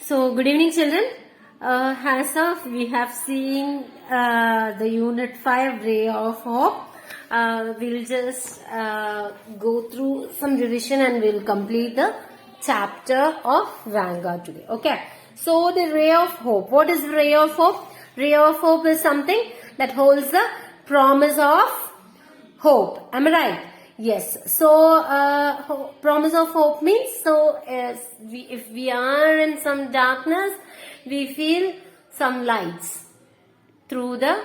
So, good evening, children. As of we have seen the Unit 5 Ray of Hope. We'll just go through some revision and we'll complete the chapter of Vanka today. Okay. So, the Ray of Hope. What is Ray of Hope? Ray of Hope is something that holds the promise of hope. Am I right? Yes. So, promise of hope means, if we are in some darkness, we feel some lights through the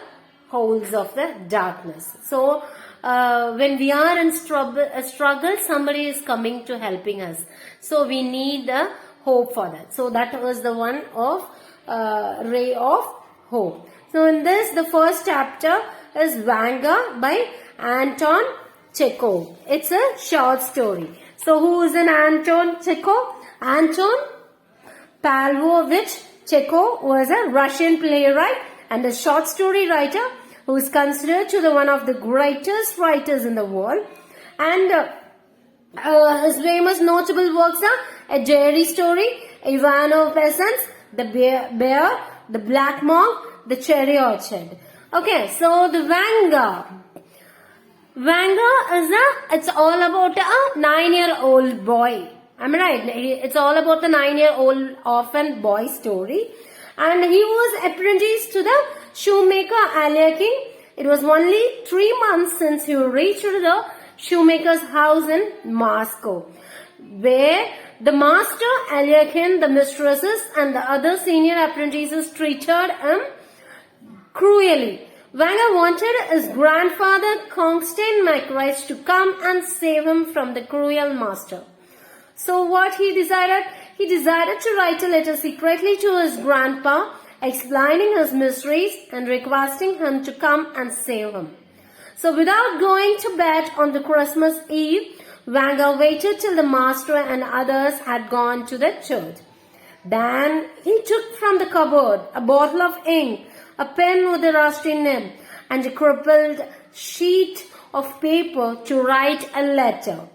holes of the darkness. So, when we are in struggle, somebody is coming to helping us. So, we need the hope for that. So, that was the one of Ray of Hope. So, in this, the first chapter is Vanka by Anton Chekhov. It's a short story. So, who is an Anton Chekhov? Anton Pavlovich Chekhov was a Russian playwright and a short story writer who is considered to the one of the greatest writers in the world. And his famous notable works are A Dairy Story, Ivanov Peasants, The Bear, The Black Monk, The Cherry Orchard. Okay, so the Vanka. Vanka is it's all about a 9-year-old boy. Am I right? It's all about the 9-year-old orphan boy story. And he was apprenticed to the shoemaker Alyakin. It was only 3 months since he reached the shoemaker's house in Moscow, where the master Alyakin, the mistresses and the other senior apprentices treated him cruelly. Vanka wanted his grandfather Konstantin Makarich to come and save him from the cruel master. So what he decided? He decided to write a letter secretly to his grandpa, explaining his miseries and requesting him to come and save him. So without going to bed on the Christmas Eve, Vanka waited till the master and others had gone to the church. Then he took from the cupboard a bottle of ink, a pen with a rusty nib, and a crumpled sheet of paper to write a letter.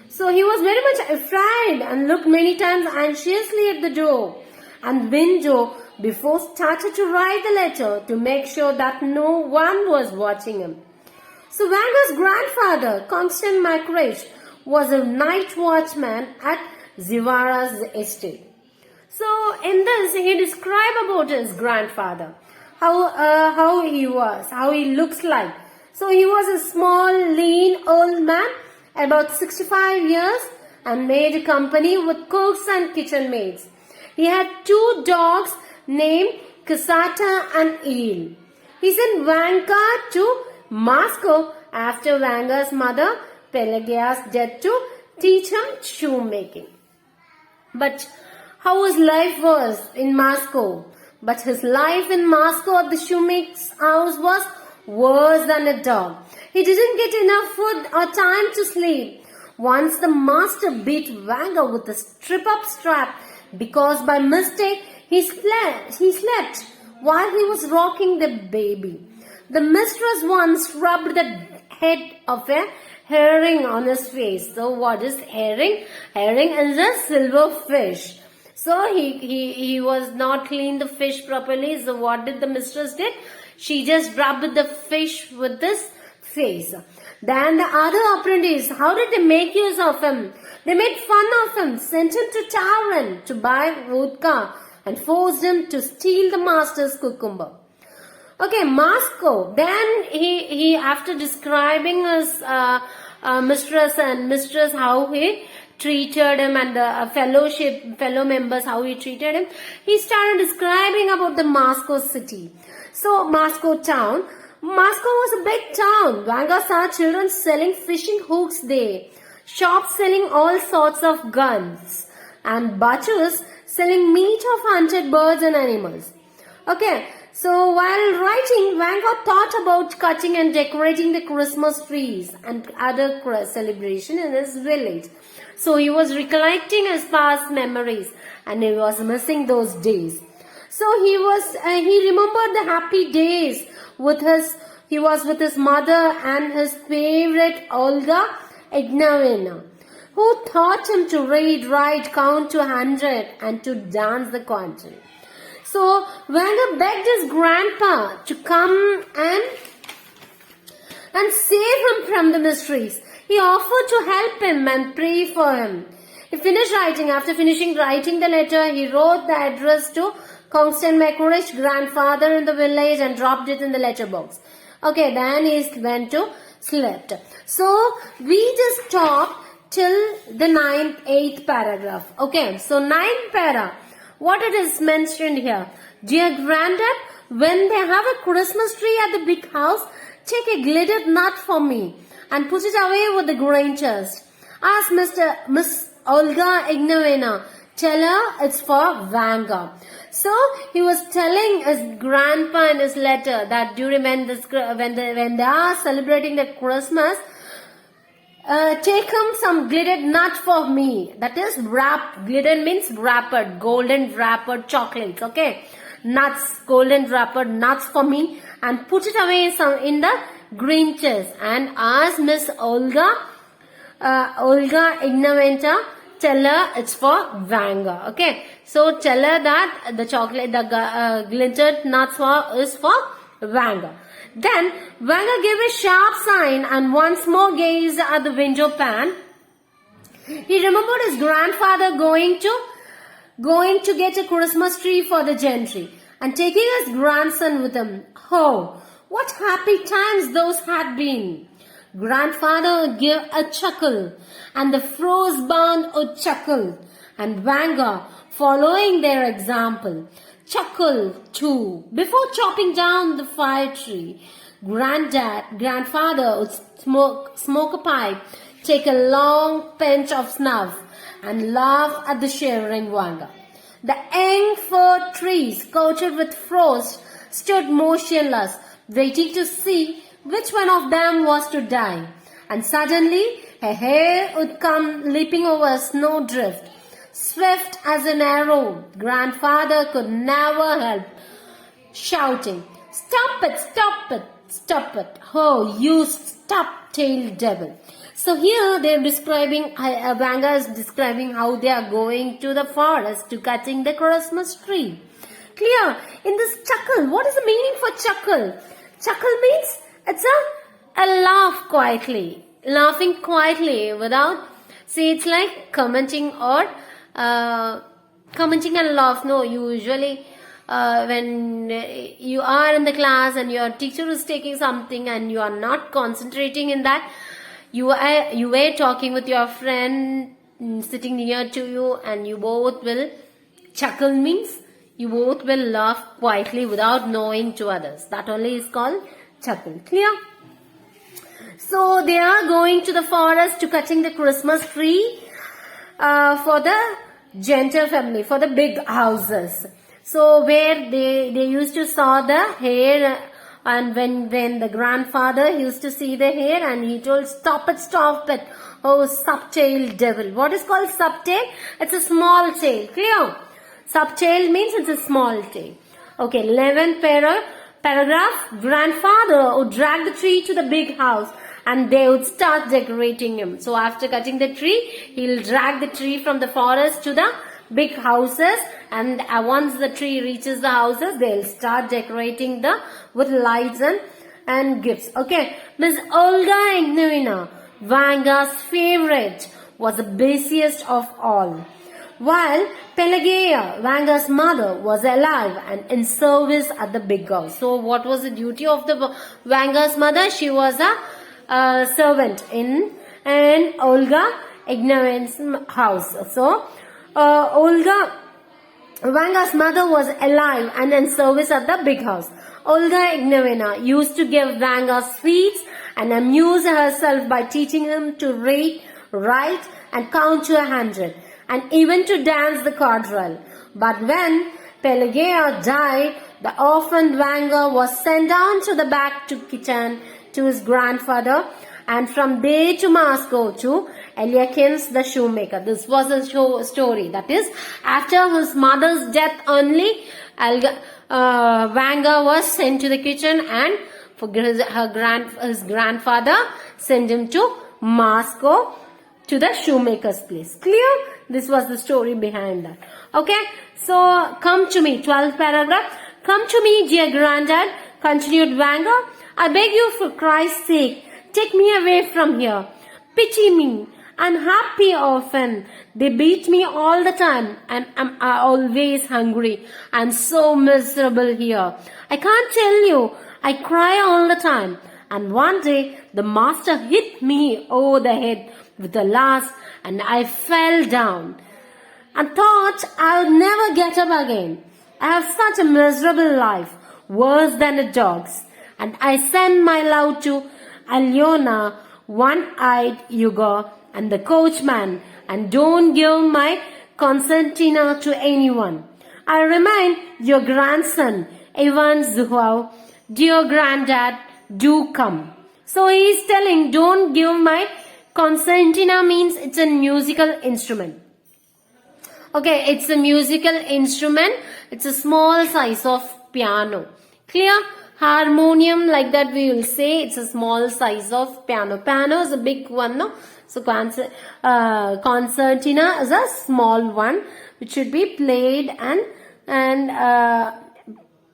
So he was very much afraid and looked many times anxiously at the door and window before started to write the letter to make sure that no one was watching him. So Vanka's grandfather, Konstantin Makarich, was a night watchman at Zivara's estate. So in this, he described about his grandfather, how he was, how he looks like. So he was a small, lean old man, about 65 years, and made company with cooks and kitchen maids. He had 2 dogs named Kasata and Eel. He sent Vanka to Moscow after Vanka's mother Pelagia's death to teach him shoemaking. But how his life was in Moscow? But his life in Moscow at the shoemaker's house was worse than a dog. He didn't get enough food or time to sleep. Once the master beat Vanka with a strip-up strap because by mistake he slept while he was rocking the baby. The mistress once rubbed the head of a herring on his face. So what is herring? Herring is a silver fish. So he was not cleaned the fish properly. So what did the mistress did? She just rubbed the fish with this face. Then the other apprentice, how did they make use of him? They made fun of him, sent him to tavern to buy vodka and forced him to steal the master's cucumber. Okay, Moscow. Then he after describing his mistress how he treated him and the fellow members how he treated him, he started describing about the Moscow city. So Moscow town. Moscow was a big town. Vanka saw children selling fishing hooks there, shops selling all sorts of guns, and butchers selling meat of hunted birds and animals. Okay, so while writing, Vanka thought about cutting and decorating the Christmas trees and other celebration in his village. So he was recollecting his past memories and he was missing those days. So he remembered the happy days he was with his mother and his favorite Olga Ignatyevna, who taught him to read, write, count to 100 and to dance the quadrille. So Vanka begged his grandpa to come and save him from the mysteries. He offered to help him and pray for him. He finished writing. After finishing writing the letter, he wrote the address to Constant McCourage, grandfather in the village, and dropped it in the letterbox. Okay, then he went to slept. So we just stopped till the 8th paragraph. Okay, so 9th para. What it is mentioned here. Dear Granddad, when they have a Christmas tree at the big house, take a glittered nut for me and put it away with the grain chest. Ask Miss Olga Ignatyevna. Tell her it's for Vanka. So he was telling his grandpa in his letter that during when they are celebrating the Christmas, take him some glittered nut for me. That is wrap. Glittered means wrappered, golden wrappered chocolates. Okay, nuts, golden wrappered nuts for me, and put it away in the green chest. And ask Miss Olga Ignatyevna. Tell her it's for Vanka. Okay, so tell her that the chocolate, the glittered nuts is for Vanka. Then Vanka gave a sharp sign and once more gazed at the window pane. He remembered his grandfather going to get a Christmas tree for the gentry and taking his grandson with him. Oh, what happy times those had been! Grandfather would give a chuckle, and the frost-bound would chuckle, and Vanka, following their example, chuckled too. Before chopping down the fire tree, grandfather would smoke a pipe, take a long pinch of snuff, and laugh at the shivering Vanka. The young fir trees, coated with frost, stood motionless, waiting to see which one of them was to die. And suddenly a hare would come leaping over a snowdrift, swift as an arrow. Grandfather could never help shouting, "Stop it, stop it, stop it. Oh, you stub-tailed devil." So here they are describing, Vanka is describing how they are going to the forest to cutting the Christmas tree. Clear? In this chuckle, what is the meaning for chuckle? Chuckle means it's a laugh quietly. Laughing quietly without, see, it's like commenting or commenting and laugh. No, usually when you are in the class and your teacher is taking something and you are not concentrating in that, you were talking with your friend sitting near to you and you both will chuckle, means you both will laugh quietly without knowing to others. That only is called chuckle. Clear? So they are going to the forest to cutting the Christmas tree for the Genter family, for the big houses. So where they used to saw the hare, and when the grandfather used to see the hare and he told, "Stop it, stop it. Oh, subtail devil." What is called subtail? It's a small tail. Clear? Subtail means it's a small tail. Okay, 11th paragraph. Grandfather would drag the tree to the big house and they would start decorating him. So after cutting the tree, he'll drag the tree from the forest to the big houses, and once the tree reaches the houses, they'll start decorating with lights and gifts. Okay, Miss Olga Ignatyevna, Vanka's favorite, was the busiest of all. While Pelageya, Vanka's mother, was alive and in service at the big house. So what was the duty of the Vanka's mother? She was a servant in Olga Ignatyevna's house. So Vanka's mother was alive and in service at the big house. Olga Ignatyevna used to give Vanka sweets and amuse herself by teaching him to read, write and count to 100. And even to dance the quadrille. But when Pelageya died, the orphan Vanka was sent down to the back to kitchen to his grandfather, and from there to Moscow to Eliakim the shoemaker. This was a story. That is, after his mother's death only, Vanka was sent to the kitchen, and his grandfather sent him to Moscow to the shoemaker's place. Clear? This was the story behind that. Okay. So come to me. 12th paragraph. Come to me, dear granddad, continued Vanka. I beg you for Christ's sake, take me away from here. Pity me. I'm happy often. They beat me all the time and I'm always hungry. I'm so miserable here. I can't tell you. I cry all the time. And one day the master hit me over the head with a lash and I fell down and thought I'll never get up again. I have such a miserable life, worse than a dog's. And I send my love to Alyona, one-eyed Yuga, and the coachman, and don't give my concertina to anyone. I remain your grandson, Ivan Zuhau. Dear granddad, do come. So he is telling, don't give my concertina means it's a musical instrument. Okay, it's a musical instrument. It's a small size of piano. Clear? Harmonium, like that we will say, it's a small size of piano. Piano is a big one, no? So concertina is a small one which should be played and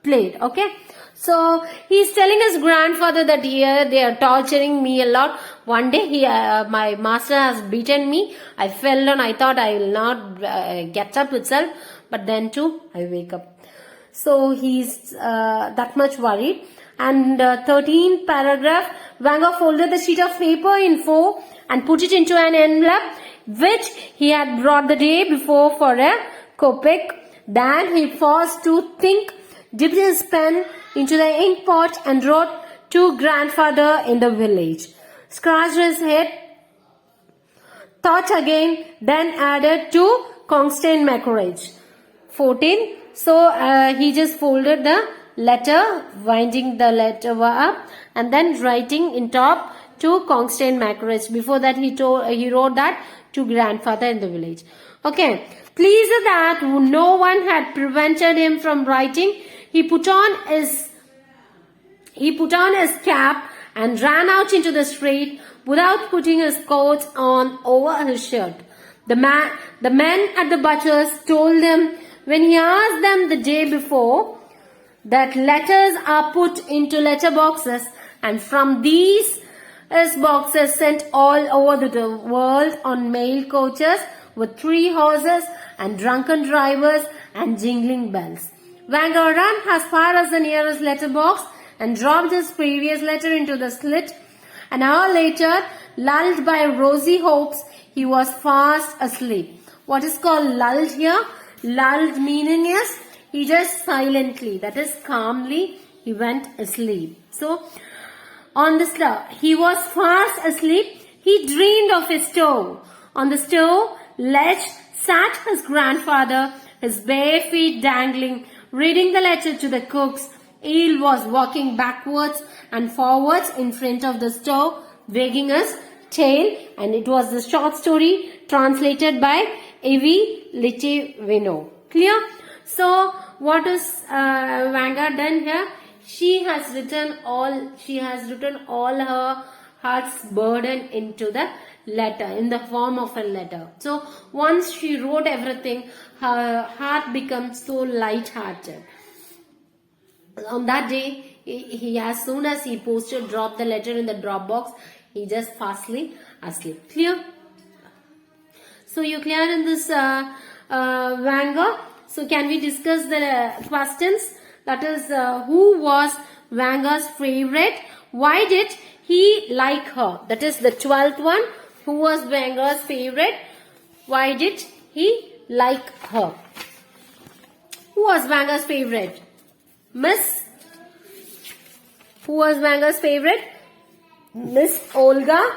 played. Okay. So he's telling his grandfather that here they are torturing me a lot. One day my master has beaten me. I fell down. I thought I will not get up itself, but then too I wake up. So he's that much worried. And 13th paragraph, Vanka folded the sheet of paper in 4 and put it into an envelope which he had brought the day before for a kopeck. Then he paused to think, dipped his pen into the ink pot and wrote to grandfather in the village. Scratched his head, thought again, then added to Constant Mackerage. 14. So he just folded the letter, winding the letter up and then writing in top to Constant Mackerage. Before that he wrote that to grandfather in the village. Okay. Pleased that no one had prevented him from writing, he put on his cap and ran out into the street without putting his coat on over his shirt. The men at the butcher's told him when he asked them the day before that letters are put into letter boxes and from these boxes sent all over the world on mail coaches with 3 horses and drunken drivers and jingling bells. Vanka ran as far as the nearest letter box and dropped his previous letter into the slit. An hour later, lulled by rosy hopes, he was fast asleep. What is called lulled here? Lulled meaning is he just silently, that is calmly, he went asleep. So, on the stove, he was fast asleep. He dreamed of his stove. On the stove ledge sat his grandfather, his bare feet dangling, reading the letter to the cooks. Eel was walking backwards and forwards in front of the stove, wagging his tail, and it was the short story translated by Evi Litvino. Clear? So, what is Vanka done here? She has written all her heart's burden into the letter, in the form of a letter. So, once she wrote everything, her heart becomes so light-hearted. On that day, he as soon as he dropped the letter in the drop box, he just fastly asleep. Clear? So, you clear in this Vanka? So, can we discuss the questions? That is, who was Vanka's favorite? Why did he like her? That is the 12th one. Who was Vanka's favorite? Why did he like her? Who was Vanka's favorite? Miss? Who was Vanka's favorite? Miss Olga?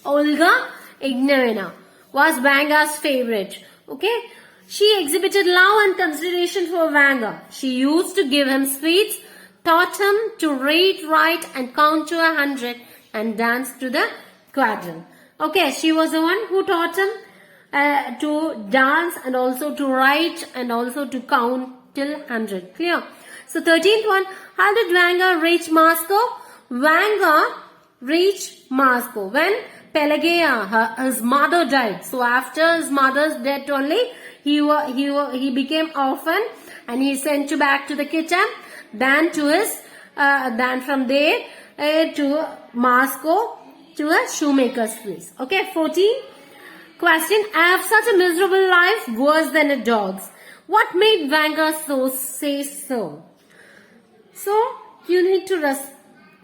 Olga Ignavina was Vanka's favorite. Okay? She exhibited love and consideration for Vanka. She used to give him sweets, taught him to read, write and count to 100 and dance to the quadrille. Okay, she was the one who taught him to dance and also to write and also to count till 100. Clear? So 13th one, how did Vanka reach Moscow? Vanka reached Moscow when Pelagia, his mother died. So after his mother's death only, he became orphan and he sent back to the kitchen. Then to his, then from there to Moscow to a shoemaker's place. Okay, 14. Question: I have such a miserable life, worse than a dog's. What made Vanka say so? So you need to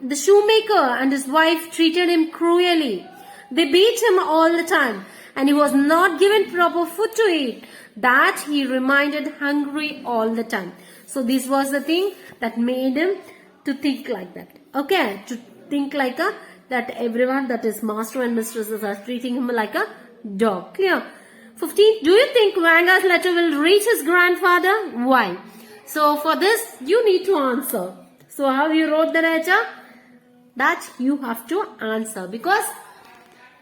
the shoemaker and his wife treated him cruelly. They beat him all the time and he was not given proper food to eat. That he remained hungry all the time. So this was the thing that made him to think like that. Okay, to think like that everyone, that is master and mistresses, are treating him like a dog. Clear? 15. Do you think Vanka's letter will reach his grandfather? Why? So for this you need to answer. So how you wrote the letter? That you have to answer, because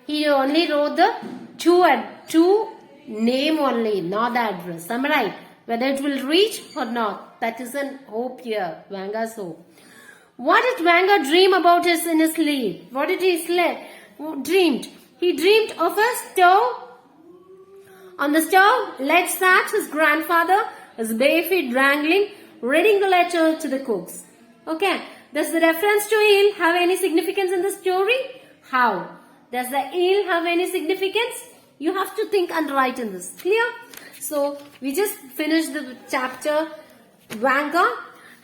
he only wrote the two name only, not the address. Am I right? Whether it will reach or not, that is an hope here, Vanka's hope. What did Vanka dream about in his sleep? What did he dreamed? He dreamed of a stove. On the stove, legs sat his grandfather, his bare feet dangling, reading the letter to the cooks. Okay. Does the reference to eel have any significance in the story? How? Does the eel have any significance? You have to think and write in this. Clear? So, we just finished the chapter Vanka,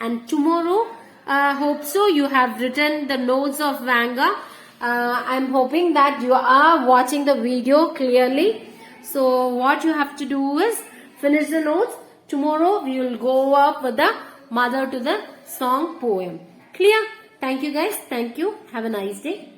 and tomorrow, hope so you have written the notes of Vanka. I'm hoping that you are watching the video clearly. So, what you have to do is finish the notes. Tomorrow, we will go up with the mother to the song poem. Clear? Thank you guys. Thank you. Have a nice day.